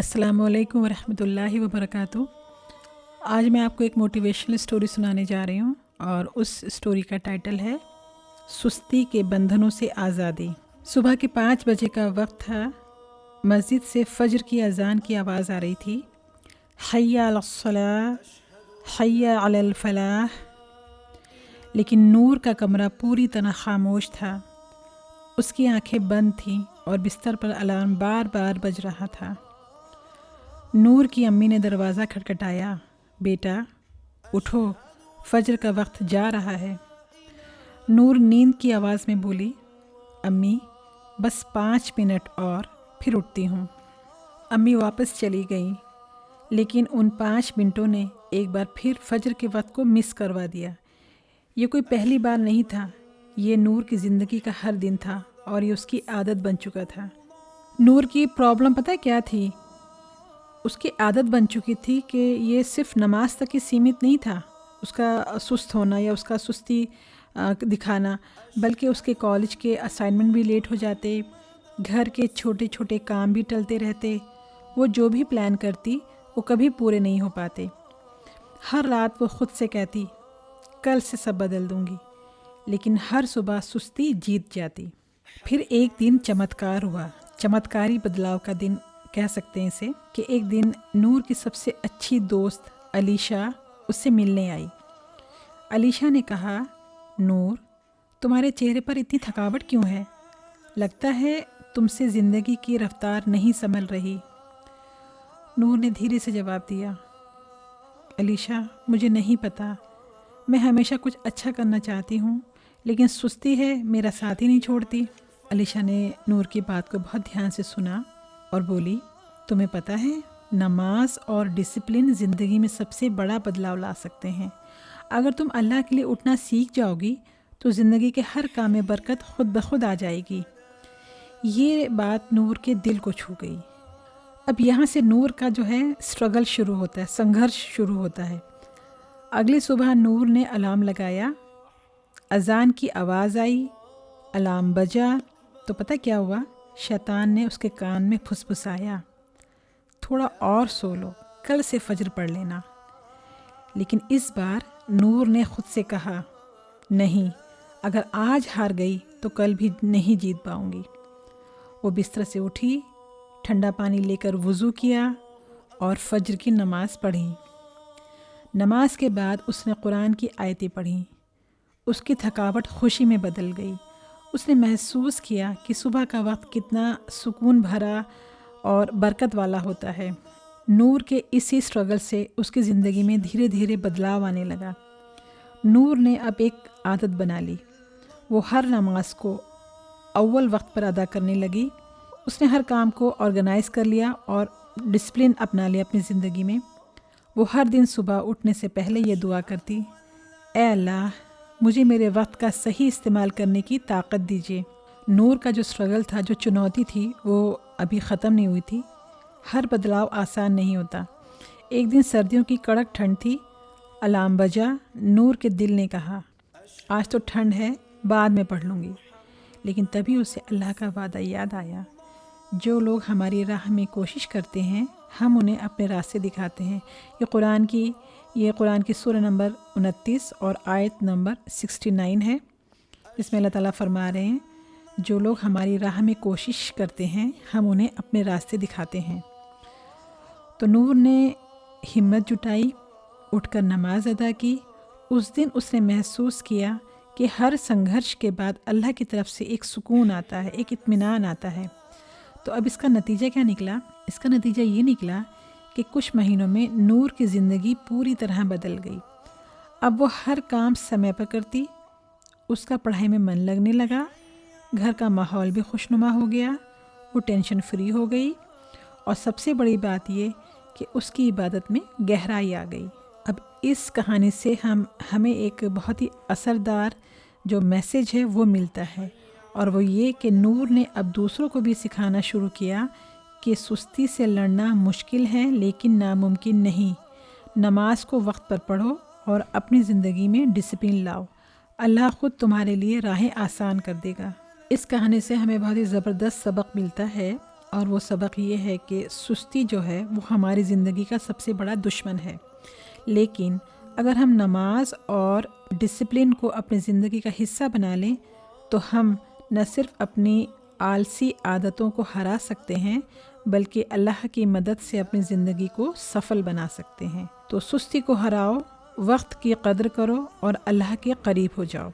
अस्सलामु अलैकुम वरहमतुल्लाहि वबरकातुहू। आज मैं आपको एक मोटिवेशनल स्टोरी सुनाने जा रही हूँ और उस स्टोरी का टाइटल है सुस्ती के बंधनों से आज़ादी। सुबह के 5 बजे का वक्त था। मस्जिद से फ़ज्र की अज़ान की आवाज़ आ रही थी, हय्या अलस्सलाह, हय्या अलल फलाह। लेकिन नूर का कमरा पूरी तरह खामोश था। उसकी आंखें बंद थीं और बिस्तर पर अलार्म बार बार बज रहा था। नूर की अम्मी ने दरवाज़ा खटखटाया, बेटा उठो, फ़ज्र का वक्त जा रहा है। नूर नींद की आवाज़ में बोली, अम्मी बस 5 मिनट और फिर उठती हूँ। अम्मी वापस चली गई, लेकिन उन 5 मिनटों ने एक बार फिर फ़ज्र के वक्त को मिस करवा दिया। ये कोई पहली बार नहीं था, ये नूर की ज़िंदगी का हर दिन था और ये उसकी आदत बन चुका था। नूर की प्रॉब्लम पता है क्या थी? उसकी आदत बन चुकी थी कि ये सिर्फ नमाज तक ही सीमित नहीं था, उसका सुस्त होना या उसका सुस्ती दिखाना, बल्कि उसके कॉलेज के असाइनमेंट भी लेट हो जाते, घर के छोटे छोटे काम भी टलते रहते। वो जो भी प्लान करती वो कभी पूरे नहीं हो पाते। हर रात वो ख़ुद से कहती, कल से सब बदल दूंगी, लेकिन हर सुबह सुस्ती जीत जाती। फिर एक दिन चमत्कार हुआ। चमत्कारी बदलाव का दिन कह सकते हैं इसे, कि एक दिन नूर की सबसे अच्छी दोस्त अलीशा उससे मिलने आई। अलीशा ने कहा, नूर तुम्हारे चेहरे पर इतनी थकावट क्यों है? लगता है तुमसे ज़िंदगी की रफ्तार नहीं संभल रही। नूर ने धीरे से जवाब दिया, अलीशा मुझे नहीं पता, मैं हमेशा कुछ अच्छा करना चाहती हूँ, लेकिन सुस्ती है मेरा साथ ही नहीं छोड़ती। अलीशा ने नूर की बात को बहुत ध्यान से सुना और बोली, तुम्हें पता है नमाज और डिसिप्लिन ज़िंदगी में सबसे बड़ा बदलाव ला सकते हैं। अगर तुम अल्लाह के लिए उठना सीख जाओगी तो ज़िंदगी के हर काम में बरकत खुद ब खुद आ जाएगी। ये बात नूर के दिल को छू गई। अब यहाँ से नूर का जो है स्ट्रगल शुरू होता है, संघर्ष शुरू होता है। अगली सुबह नूर ने अलार्म लगाया, अज़ान की आवाज़ आई, अलार्म बजा तो पता क्या हुआ? शैतान ने उसके कान में फुसफुसाया, थोड़ा और सो लो, कल से फ़ज्र पढ़ लेना। लेकिन इस बार नूर ने खुद से कहा, नहीं, अगर आज हार गई तो कल भी नहीं जीत पाऊंगी। वो बिस्तर से उठी, ठंडा पानी लेकर वज़ू किया और फ़ज्र की नमाज़ पढ़ी। नमाज के बाद उसने कुरान की आयतें पढ़ीं। उसकी थकावट खुशी में बदल गई। उसने महसूस किया कि सुबह का वक्त कितना सुकून भरा और बरकत वाला होता है। नूर के इसी स्ट्रगल से उसकी ज़िंदगी में धीरे धीरे बदलाव आने लगा। नूर ने अब एक आदत बना ली। वो हर नमाज को अव्वल वक्त पर अदा करने लगी। उसने हर काम को ऑर्गेनाइज़ कर लिया और डिसिप्लिन अपना लिया अपनी ज़िंदगी में। वो हर दिन सुबह उठने से पहले ये दुआ करती, ऐ अल्लाह मुझे मेरे वक्त का सही इस्तेमाल करने की ताकत दीजिए। नूर का जो स्ट्रगल था, जो चुनौती थी, वो अभी ख़त्म नहीं हुई थी। हर बदलाव आसान नहीं होता। एक दिन सर्दियों की कड़क ठंड थी। अलार्म बजा। नूर के दिल ने कहा, आज तो ठंड है, बाद में पढ़ लूँगी। लेकिन तभी उसे अल्लाह का वादा याद आया, जो लोग हमारी राह में कोशिश करते हैं हम उन्हें अपने रास्ते दिखाते हैं। ये कुरान की सूरह नंबर 29 और आयत नंबर 69 है, जिसमें अल्लाह ताला फरमा रहे हैं, जो लोग हमारी राह में कोशिश करते हैं हम उन्हें अपने रास्ते दिखाते हैं। तो नूर ने हिम्मत जुटाई, उठकर नमाज अदा की। उस दिन उसने महसूस किया कि हर संघर्ष के बाद अल्लाह की तरफ से एक सुकून आता है, एक इत्मीनान आता है। तो अब इसका नतीजा क्या निकला? इसका नतीजा ये निकला कि कुछ महीनों में नूर की ज़िंदगी पूरी तरह बदल गई। अब वो हर काम समय पर करती, उसका पढ़ाई में मन लगने लगा, घर का माहौल भी खुशनुमा हो गया, वो टेंशन फ्री हो गई और सबसे बड़ी बात ये कि उसकी इबादत में गहराई आ गई। अब इस कहानी से हमें एक बहुत ही असरदार जो मैसेज है वो मिलता है, और वो ये कि नूर ने अब दूसरों को भी सिखाना शुरू किया कि सुस्ती से लड़ना मुश्किल है लेकिन नामुमकिन नहीं। नमाज को वक्त पर पढ़ो और अपनी ज़िंदगी में डिसिप्लिन लाओ, अल्लाह ख़ुद तुम्हारे लिए राहें आसान कर देगा। इस कहानी से हमें बहुत ही ज़बरदस्त सबक मिलता है اور وہ سبق یہ ہے کہ سستی جو ہے وہ ہماری زندگی کا سب سے بڑا دشمن ہے، لیکن اگر ہم نماز اور ڈسپلن کو اپنی زندگی کا حصہ بنا لیں تو ہم نہ صرف اپنی آلسی عادتوں کو ہرا سکتے ہیں بلکہ اللہ کی مدد سے اپنی زندگی کو سفل بنا سکتے ہیں۔ تو سستی کو ہراؤ، وقت کی قدر کرو اور اللہ کے قریب ہو جاؤ۔